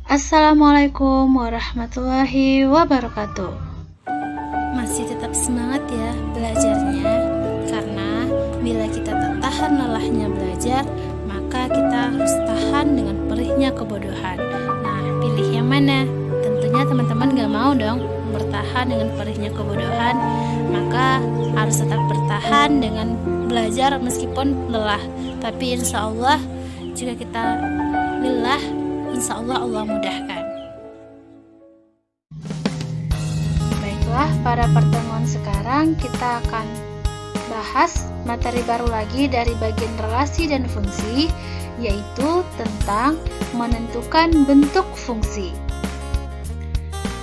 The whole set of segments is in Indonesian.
Assalamualaikum warahmatullahi wabarakatuh. Masih tetap semangat ya belajarnya, karena bila kita tak tahan lelahnya belajar, maka kita harus tahan dengan perihnya kebodohan. Nah, pilih yang mana? Tentunya teman-teman gak mau dong bertahan dengan perihnya kebodohan, maka harus tetap bertahan dengan belajar meskipun lelah. Tapi insya Allah jika kita lelah, insya Allah Allah mudahkan. Baiklah, pada pertemuan sekarang kita akan bahas materi baru lagi dari bagian relasi dan fungsi, yaitu tentang menentukan bentuk fungsi.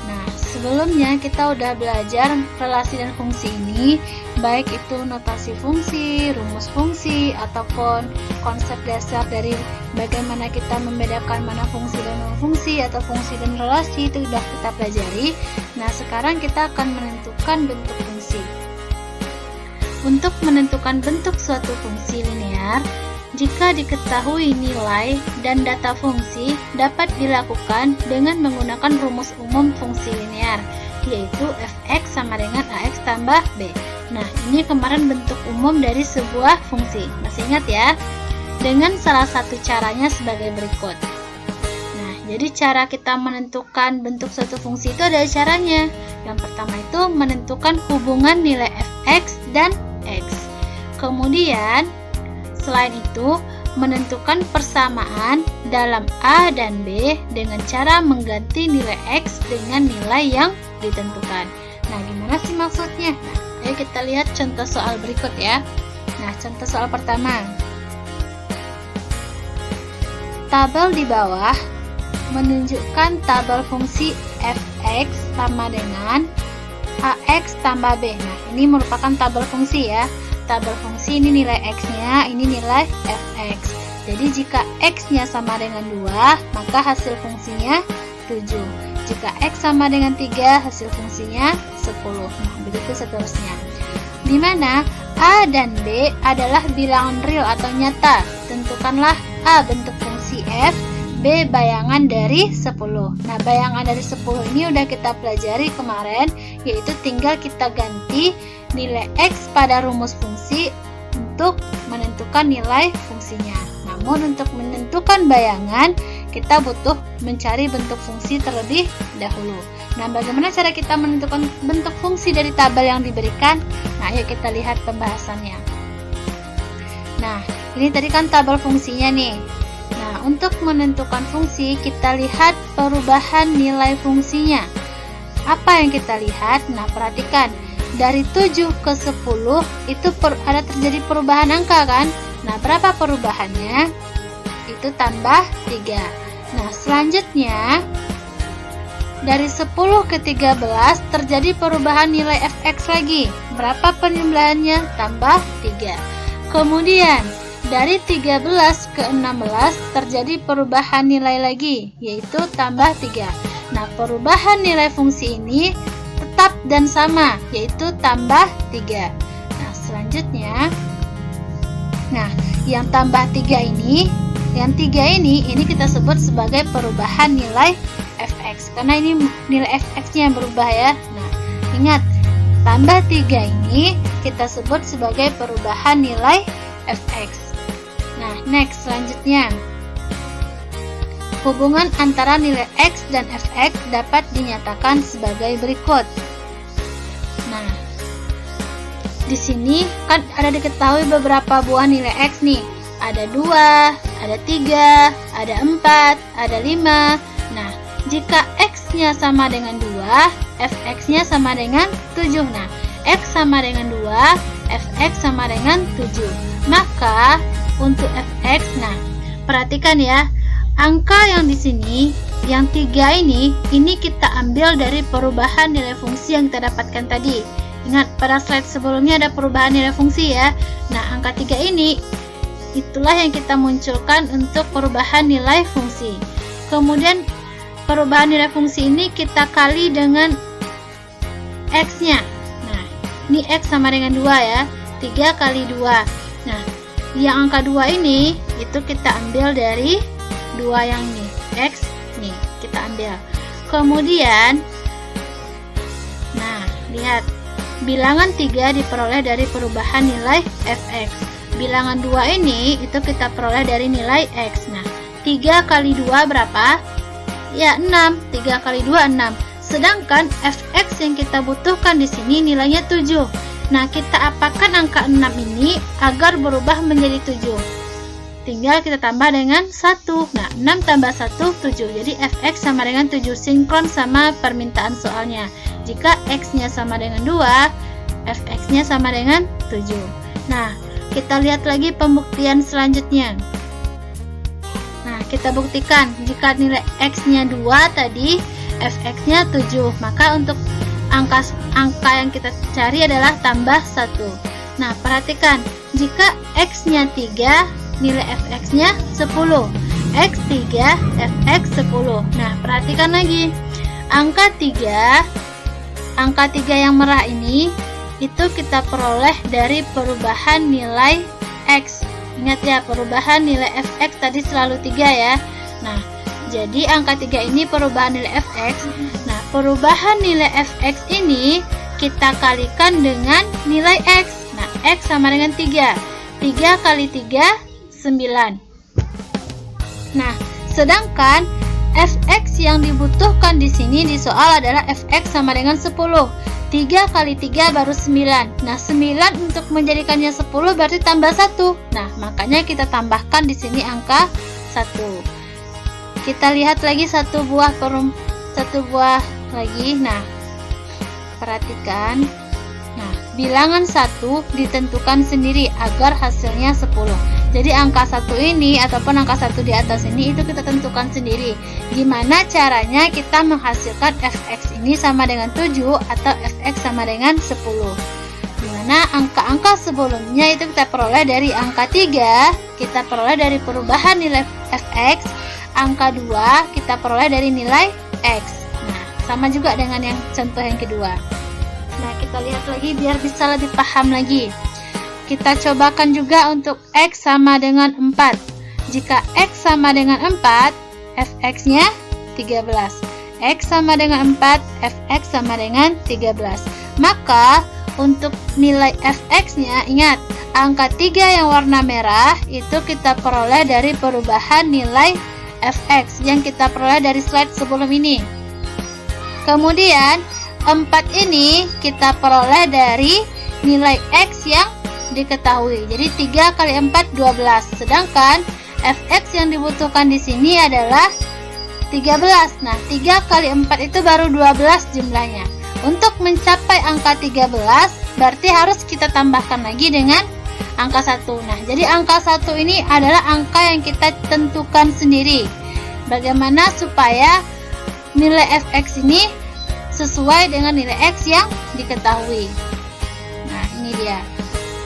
Nah, sebelumnya kita udah belajar relasi dan fungsi ini, baik itu notasi fungsi, rumus fungsi, ataupun konsep dasar dari bagaimana kita membedakan mana fungsi dan non-fungsi atau fungsi dan relasi, itu sudah kita pelajari. Nah, sekarang kita akan menentukan bentuk fungsi. Untuk menentukan bentuk suatu fungsi linear, jika diketahui nilai dan data fungsi dapat dilakukan dengan menggunakan rumus umum fungsi linear, yaitu fx sama dengan ax tambah b. Nah, ini kemarin bentuk umum dari sebuah fungsi. Masih ingat ya? Dengan salah satu caranya sebagai berikut. Nah, jadi cara kita menentukan bentuk suatu fungsi itu ada caranya. Yang pertama itu menentukan hubungan nilai fx dan x. Kemudian, selain itu, menentukan persamaan dalam A dan B dengan cara mengganti nilai x dengan nilai yang ditentukan. Nah, gimana sih maksudnya? Nah, ayo kita lihat contoh soal berikut ya. Nah, contoh soal pertama. Tabel di bawah menunjukkan tabel fungsi fx sama dengan ax tambah b. Nah, ini merupakan tabel fungsi ya. Tabel fungsi ini nilai x-nya, ini nilai fx. Jadi jika x-nya sama dengan 2, maka hasil fungsinya 7. Jika x sama dengan 3, hasil fungsinya 10. Nah, begitu seterusnya. Di mana a dan b adalah bilangan real atau nyata. Tentukanlah a bentuk fungsi f, b bayangan dari 10. Nah, bayangan dari 10 ini udah kita pelajari kemarin, yaitu tinggal kita ganti nilai x pada rumus fungsi untuk menentukan nilai fungsinya. Namun untuk menentukan bayangan, kita butuh mencari bentuk fungsi terlebih dahulu. Nah, bagaimana cara kita menentukan bentuk fungsi dari tabel yang diberikan? Nah, ayo kita lihat pembahasannya. Nah, ini tadi kan tabel fungsinya nih. Nah, untuk menentukan fungsi, kita lihat perubahan nilai fungsinya. Apa yang kita lihat? Nah, perhatikan. Dari 7 ke 10, itu ada terjadi perubahan angka kan? Nah, berapa perubahannya? Itu tambah 3. Nah, selanjutnya, dari 10 ke 13, terjadi perubahan nilai fx lagi. Berapa penjumlahannya? Tambah 3. Kemudian, dari 13 ke 16 terjadi perubahan nilai lagi, yaitu tambah 3. Nah, perubahan nilai fungsi ini tetap dan sama, yaitu tambah 3. Nah, selanjutnya, yang tambah 3 ini, ini kita sebut sebagai perubahan nilai fx, karena ini nilai fx-nya yang berubah ya. Nah, ingat, tambah 3 ini kita sebut sebagai perubahan nilai fx. Nah, next, selanjutnya, hubungan antara nilai x dan fx dapat dinyatakan sebagai berikut. Nah, di sini kan ada diketahui beberapa buah nilai x nih. Ada 2, ada 3, ada 4, ada 5. Nah, jika x-nya sama dengan 2, fx-nya sama dengan 7. Nah, x sama dengan 2, fx sama dengan 7. Maka untuk fx, nah, perhatikan ya, angka yang di sini, yang 3 ini kita ambil dari perubahan nilai fungsi yang kita dapatkan tadi. Ingat, pada slide sebelumnya ada perubahan nilai fungsi ya. Nah, angka 3 ini, itulah yang kita munculkan untuk perubahan nilai fungsi. Kemudian, perubahan nilai fungsi ini kita kali dengan x-nya. Nah, ini x sama dengan 2 ya. 3 kali 2. Nah, yang angka 2 ini, itu kita ambil dari 2 yang ini, x Nih, kita ambil. Kemudian, nah, lihat. Bilangan 3 diperoleh dari perubahan nilai fx. Bilangan 2 ini itu kita peroleh dari nilai x. Nah, 3 kali 2 berapa? Ya, 6. 3 kali 2, 6. Sedangkan fx yang kita butuhkan di sini nilainya 7. Nah, kita apakan angka 6 ini agar berubah menjadi 7? Tinggal kita tambah dengan 1. Nah, 6 tambah 1, 7. Jadi fx sama dengan 7, sinkron sama permintaan soalnya. Jika x-nya sama dengan 2, fx-nya sama dengan 7. Nah, kita lihat lagi pembuktian selanjutnya. Nah, kita buktikan jika nilai x-nya 2 tadi, fx-nya 7. Maka untuk angka yang kita cari adalah tambah 1. Nah, perhatikan, jika x-nya 3, nilai fx-nya 10. X3, fx 10. Nah, perhatikan lagi. Angka 3 yang merah ini itu kita peroleh dari perubahan nilai x. Ingat ya, perubahan nilai fx tadi selalu 3 ya. Nah, jadi angka 3 ini perubahan nilai fx. Nah, perubahan nilai fx ini kita kalikan dengan nilai x. Nah, x sama dengan 3. 3 kali 3, 9. Nah, sedangkan fx yang dibutuhkan di sini di soal adalah fx sama dengan 10. 3 kali 3 baru 9. Nah, 9 untuk menjadikannya 10 berarti tambah 1. Nah, makanya kita tambahkan di sini angka 1. Kita lihat lagi satu buah lagi. Nah, perhatikan. Nah, bilangan 1 ditentukan sendiri agar hasilnya 10. Jadi angka 1 ini ataupun angka 1 di atas ini itu kita tentukan sendiri. Gimana caranya kita menghasilkan fx ini sama dengan 7 atau fx sama dengan 10. Dimana angka-angka sebelumnya itu kita peroleh dari angka 3, kita peroleh dari perubahan nilai fx. Angka 2 kita peroleh dari nilai x. Nah, sama juga dengan yang contoh yang kedua. Nah, kita lihat lagi biar bisa lebih paham lagi. Kita cobakan juga untuk x sama dengan 4. Jika x sama dengan 4, fx-nya 13. X sama dengan 4, fx sama dengan 13. Maka, untuk nilai fx-nya, ingat, angka 3 yang warna merah itu kita peroleh dari perubahan nilai fx yang kita peroleh dari slide sebelum ini. Kemudian, 4 ini kita peroleh dari nilai x yang diketahui. Jadi 3 kali 4 12. Sedangkan fx yang dibutuhkan di sini adalah 13. Nah, 3 kali 4 itu baru 12 jumlahnya. Untuk mencapai angka 13 berarti harus kita tambahkan lagi dengan angka 1. Nah, jadi angka 1 ini adalah angka yang kita tentukan sendiri. Bagaimana supaya nilai fx ini sesuai dengan nilai x yang diketahui. Nah, ini dia.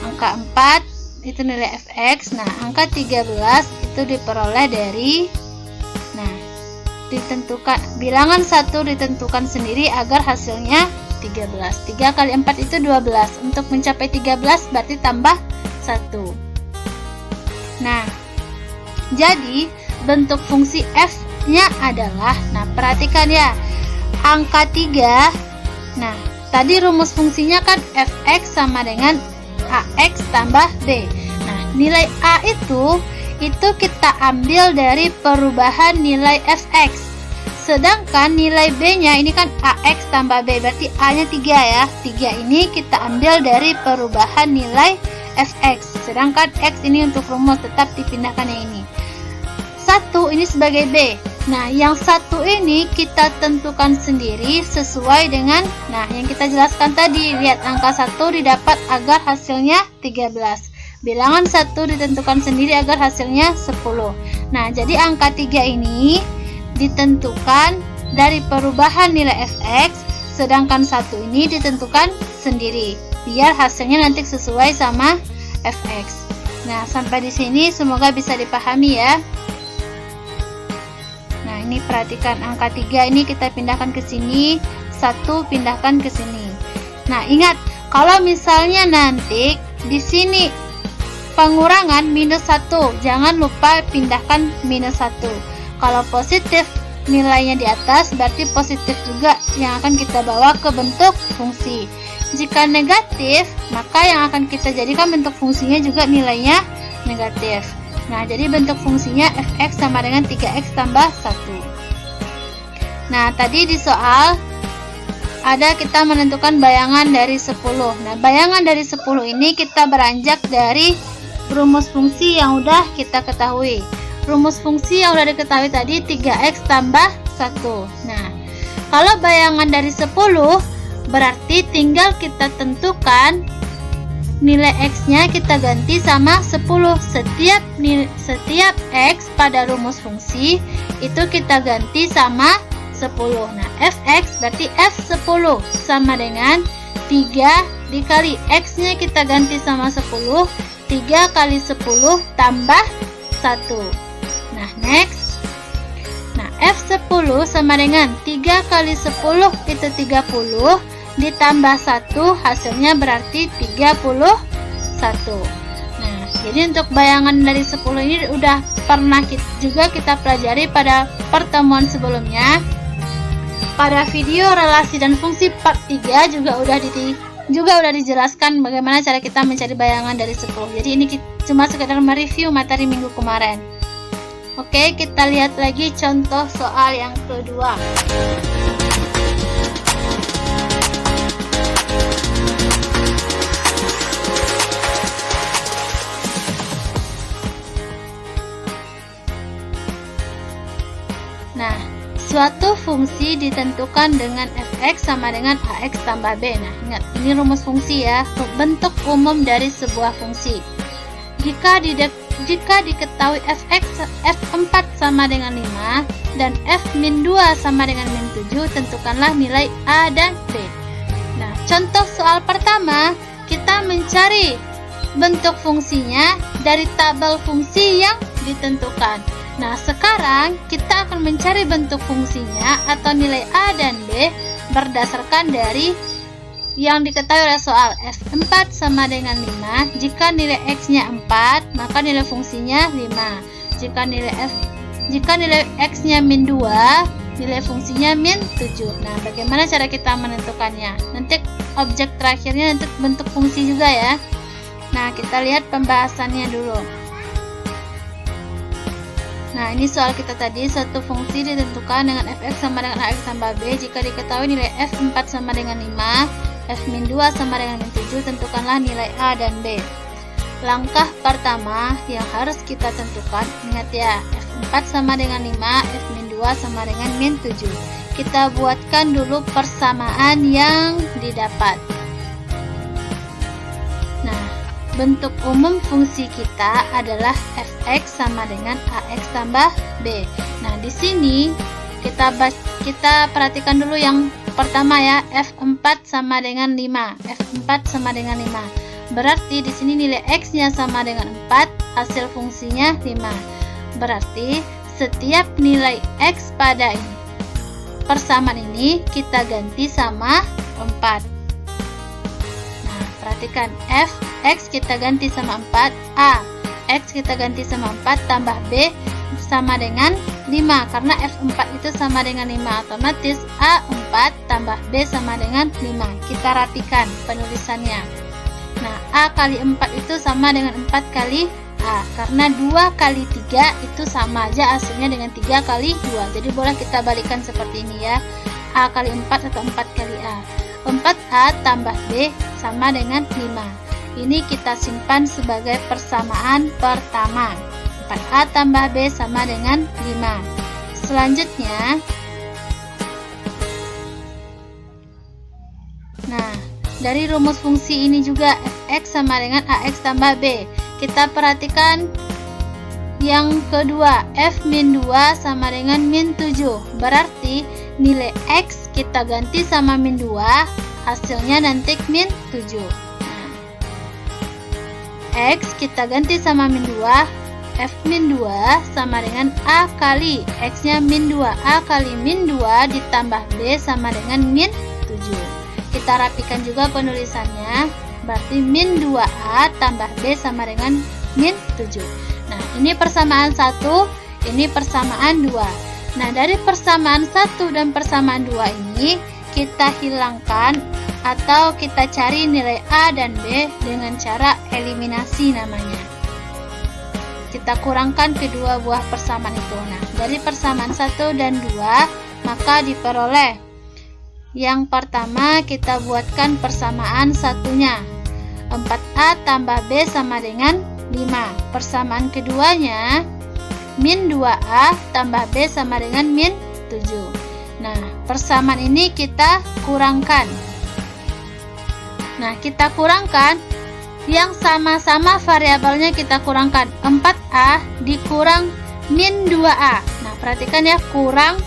Angka 4 itu nilai fx. Nah, angka 13 itu diperoleh dari ditentukan bilangan 1 ditentukan sendiri agar hasilnya 13. 3 kali 4 itu 12. Untuk mencapai 13 berarti tambah 1. Nah, jadi bentuk fungsi f-nya adalah, nah perhatikan ya, angka 3. Nah, tadi rumus fungsinya kan fx sama dengan ax tambah b. Nah, nilai a itu kita ambil dari perubahan nilai fx. Sedangkan nilai b-nya ini kan ax tambah b, berarti a-nya 3 ya. 3 ini kita ambil dari perubahan nilai fx. Sedangkan x ini untuk rumus tetap dipindahkan yang ini. 1 ini sebagai b. Nah, yang 1 ini kita tentukan sendiri sesuai dengan yang kita jelaskan tadi. Lihat, angka 1 didapat agar hasilnya 13. Bilangan 1 ditentukan sendiri agar hasilnya 10. Nah, jadi angka 3 ini ditentukan dari perubahan nilai fx, sedangkan 1 ini ditentukan sendiri biar hasilnya nanti sesuai sama fx. Nah, sampai di sini semoga bisa dipahami ya. Nah, ini perhatikan angka 3 ini kita pindahkan ke sini, 1 pindahkan ke sini. Nah, ingat, kalau misalnya nanti di sini pengurangan minus 1, jangan lupa pindahkan minus 1. Kalau positif nilainya di atas, berarti positif juga yang akan kita bawa ke bentuk fungsi. Jika negatif, maka yang akan kita jadikan bentuk fungsinya juga nilainya negatif. Nah, jadi bentuk fungsinya fx sama dengan 3x tambah 1. Nah, tadi di soal ada kita menentukan bayangan dari 10. Nah, bayangan dari 10 ini kita beranjak dari rumus fungsi yang udah kita ketahui. Rumus fungsi yang udah diketahui tadi 3x tambah 1. Nah, kalau bayangan dari 10 berarti tinggal kita tentukan nilai x-nya, kita ganti sama 10. Setiap x pada rumus fungsi itu kita ganti sama 10. Nah, fx berarti f10 sama dengan 3 dikali x-nya kita ganti sama 10. 3 kali 10 tambah 1. Nah, next. Nah, f10 sama dengan 3 kali 10 itu 30 ditambah 1, hasilnya berarti 31. Nah, jadi untuk bayangan dari 10 ini udah pernah kita pelajari pada pertemuan sebelumnya. Pada video relasi dan fungsi part 3 juga udah dijelaskan bagaimana cara kita mencari bayangan dari 10. Jadi ini cuma sekedar mereview materi minggu kemarin. Oke, kita lihat lagi contoh soal yang kedua. Nah, suatu fungsi ditentukan dengan fx sama dengan ax tambah b. Nah, ingat, ini rumus fungsi ya, bentuk umum dari sebuah fungsi. Jika diketahui f4 sama dengan 5 dan f-2 sama dengan -7, tentukanlah nilai a dan b. Nah, contoh soal pertama, kita mencari bentuk fungsinya dari tabel fungsi yang ditentukan. Nah, sekarang kita akan mencari bentuk fungsinya atau nilai a dan b berdasarkan dari yang diketahui oleh soal. f4 sama dengan 5. Jika nilai x-nya 4, maka nilai fungsinya 5. Jika nilai x-nya -2, nilai fungsinya -7. Nah, bagaimana cara kita menentukannya? Nanti objek terakhirnya nanti bentuk fungsi juga ya. Nah, kita lihat pembahasannya dulu. Nah, ini soal kita tadi, suatu fungsi ditentukan dengan fx sama dengan ax tambah b. Jika diketahui nilai f4 sama dengan 5, f-2 sama dengan -7, tentukanlah nilai a dan b. Langkah pertama yang harus kita tentukan, ingat ya, f4 sama dengan 5, f-2 sama dengan -7. Kita buatkan dulu persamaan yang didapat. Nah, bentuk umum fungsi kita adalah fx sama dengan ax tambah b. Nah, di sini kita perhatikan dulu yang pertama ya, f4 sama dengan 5. f4 sama dengan 5. Berarti di sini nilai x-nya sama dengan 4, hasil fungsinya 5. Berarti setiap nilai x pada persamaan ini kita ganti sama 4. Nah, perhatikan, f(x) kita ganti sama 4, a x kita ganti sama 4 tambah b sama dengan 5, karena f4 itu sama dengan 5, otomatis a4 tambah b sama dengan 5. Kita rapikan penulisannya. Nah, a kali 4 itu sama dengan 4 kali a, karena 2 kali 3 itu sama aja hasilnya dengan 3 kali 2. Jadi boleh kita balikan seperti ini ya, a kali 4 atau 4 kali a. 4a tambah b sama dengan 5. Ini kita simpan sebagai persamaan pertama. 4a tambah b sama dengan 5. Selanjutnya, nah, dari rumus fungsi ini juga fx sama dengan ax tambah b. Kita perhatikan yang kedua, f-2 sama dengan -7. Berarti nilai x kita ganti sama -2, hasilnya nanti -7. X kita ganti sama -2, f-2 sama dengan a kali x-nya -2, a kali -2 ditambah b sama dengan -7. Kita rapikan juga penulisannya, berarti -2a tambah b sama dengan -7. Nah, ini persamaan 1, ini persamaan 2. Nah, dari persamaan 1 dan persamaan 2 ini kita hilangkan atau kita cari nilai A dan B dengan cara eliminasi namanya. Kita kurangkan kedua buah persamaan itu. Nah, dari persamaan 1 dan 2 maka diperoleh. Yang pertama kita buatkan persamaan satunya. 4A tambah B sama dengan 5. Persamaan keduanya min 2A tambah B sama dengan min 7. Nah, persamaan ini kita kurangkan. Nah, kita kurangkan yang sama-sama variabelnya kita kurangkan. 4A dikurang min 2A. Nah, perhatikan ya, kurang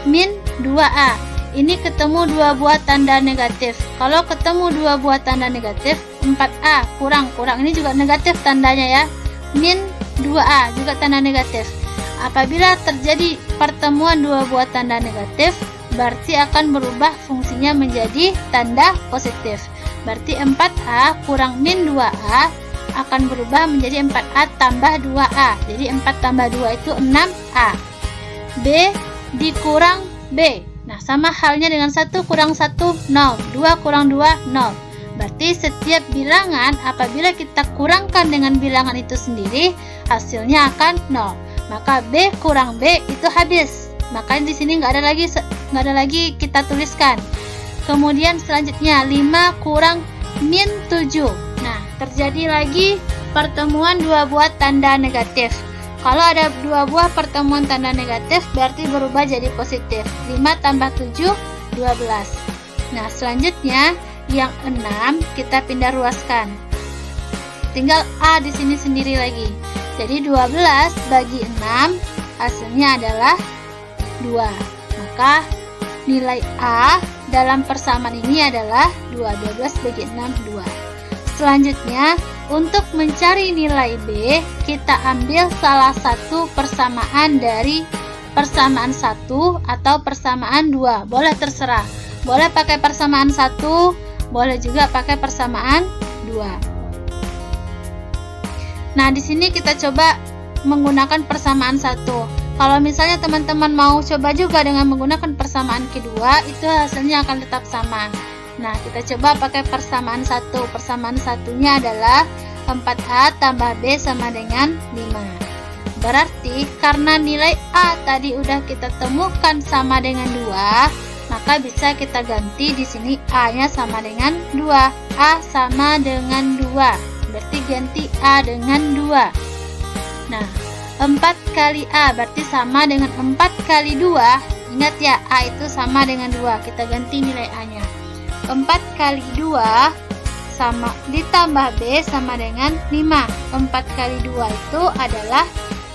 min 2A. Ini ketemu dua buah tanda negatif. Kalau ketemu dua buah tanda negatif, 4A kurang ini juga negatif tandanya ya. Min 2A juga tanda negatif. Apabila terjadi pertemuan dua buah tanda negatif, berarti akan berubah fungsinya menjadi tanda positif. Berarti 4A kurang min 2A akan berubah menjadi 4A tambah 2A. Jadi 4 tambah 2 itu 6A. B dikurang B. Nah, sama halnya dengan 1 kurang 1, 0. 2 kurang 2, 0. Berarti setiap bilangan apabila kita kurangkan dengan bilangan itu sendiri, hasilnya akan 0. Maka B kurang B itu habis. Maka di sini nggak ada lagi kita tuliskan. Kemudian selanjutnya 5 kurang min 7. Nah, terjadi lagi pertemuan dua buah tanda negatif. Kalau ada dua buah pertemuan tanda negatif berarti berubah jadi positif. 5 tambah 7, 12. Nah, selanjutnya yang 6 kita pindah ruaskan. Tinggal A di sini sendiri lagi. Jadi 12 bagi 6 hasilnya adalah 2. Maka nilai A dalam persamaan ini adalah 2. 12 bagi 6, 2. Selanjutnya, untuk mencari nilai B, kita ambil salah satu persamaan dari persamaan 1 atau persamaan 2. Boleh terserah. Boleh pakai persamaan 1, boleh juga pakai persamaan 2. Nah, di sini kita coba menggunakan persamaan 1. Kalau misalnya teman-teman mau coba juga dengan menggunakan persamaan kedua, itu hasilnya akan tetap sama. Nah, kita coba pakai persamaan 1. Persamaan satunya adalah 4A tambah B sama dengan 5. Berarti karena nilai A tadi udah kita temukan sama dengan 2, maka bisa kita ganti di sini A-nya sama dengan 2. A sama dengan 2. Berarti ganti A dengan 2. Nah, 4 kali A berarti sama dengan 4 kali 2. Ingat ya, A itu sama dengan 2. Kita ganti nilai A-nya. 4 kali 2 sama ditambah B sama dengan 5. 4 kali 2 itu adalah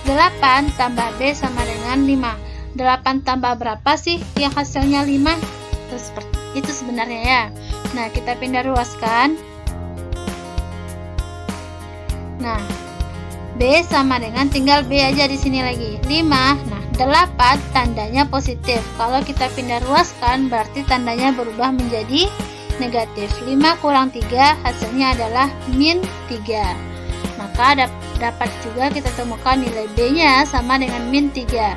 8 tambah B sama dengan 5. 8 tambah berapa sih yang hasilnya 5? Itu sebenarnya ya. Nah, kita pindah ruaskan. Nah, B sama dengan, tinggal B aja di sini lagi, 5. Nah, 8 tandanya positif. Kalau kita pindah ruaskan berarti tandanya berubah menjadi negatif. 5 kurang 3 hasilnya adalah min 3. Maka dapat juga kita temukan nilai B-nya sama dengan min 3.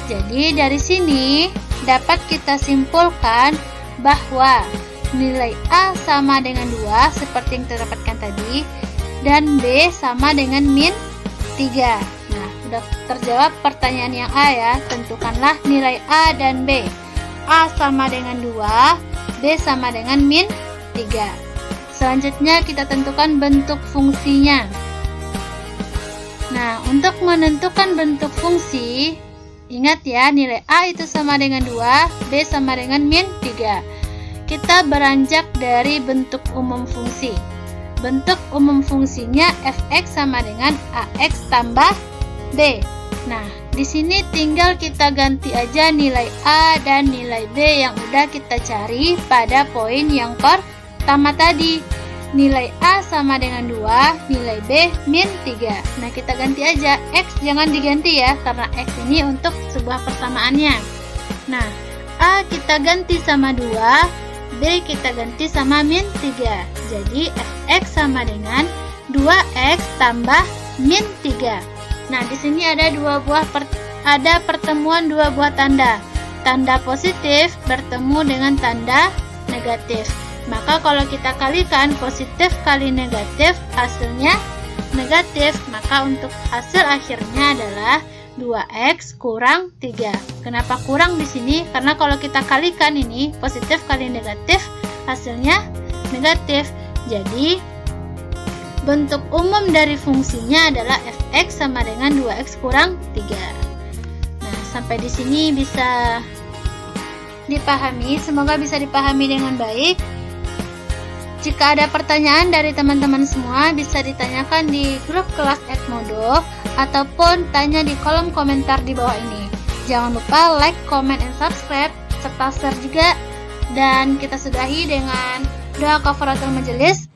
Jadi dari sini dapat kita simpulkan bahwa nilai A sama dengan 2 seperti yang kita dapatkan tadi, dan B sama dengan min 3. Nah, sudah terjawab pertanyaan yang A ya. Tentukanlah nilai A dan B. A sama dengan 2, B sama dengan min 3. Selanjutnya kita tentukan bentuk fungsinya. Nah, untuk menentukan bentuk fungsi, ingat ya, nilai A itu sama dengan 2, B sama dengan min 3. Kita beranjak dari bentuk umum fungsi. Bentuk umum fungsinya fx sama dengan ax tambah b. Nah, di sini tinggal kita ganti aja nilai A dan nilai B yang udah kita cari pada poin yang pertama tadi. Nilai A sama dengan 2, nilai B min 3. Nah, kita ganti aja. X jangan diganti ya, karena X ini untuk sebuah persamaannya. Nah, A kita ganti sama 2, B kita ganti sama min 3. Jadi, fx sama dengan 2x tambah min 3. Nah, di sini ada dua buah ada pertemuan dua buah tanda. Tanda positif bertemu dengan tanda negatif. Maka kalau kita kalikan positif kali negatif, hasilnya negatif. Maka untuk hasil akhirnya adalah 2x kurang 3. Kenapa kurang di sini? Karena kalau kita kalikan ini positif kali negatif, hasilnya negatif. Jadi bentuk umum dari fungsinya adalah fx sama dengan 2x kurang 3. Nah, sampai di sini bisa dipahami. Semoga bisa dipahami dengan baik. Jika ada pertanyaan dari teman-teman semua, bisa ditanyakan di grup kelas Edmodo ataupun tanya di kolom komentar di bawah ini. Jangan lupa like, comment, and subscribe, serta share juga. Dan kita sudahi dengan doa kafaratul majelis.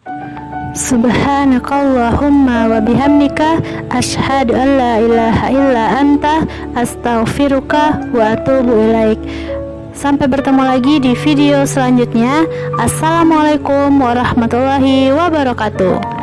Subhanakallahumma wa bihamdika asyhadu an la ilaha illa anta astaghfiruka wa atubu ilaik. Sampai bertemu lagi di video selanjutnya. Assalamualaikum warahmatullahi wabarakatuh.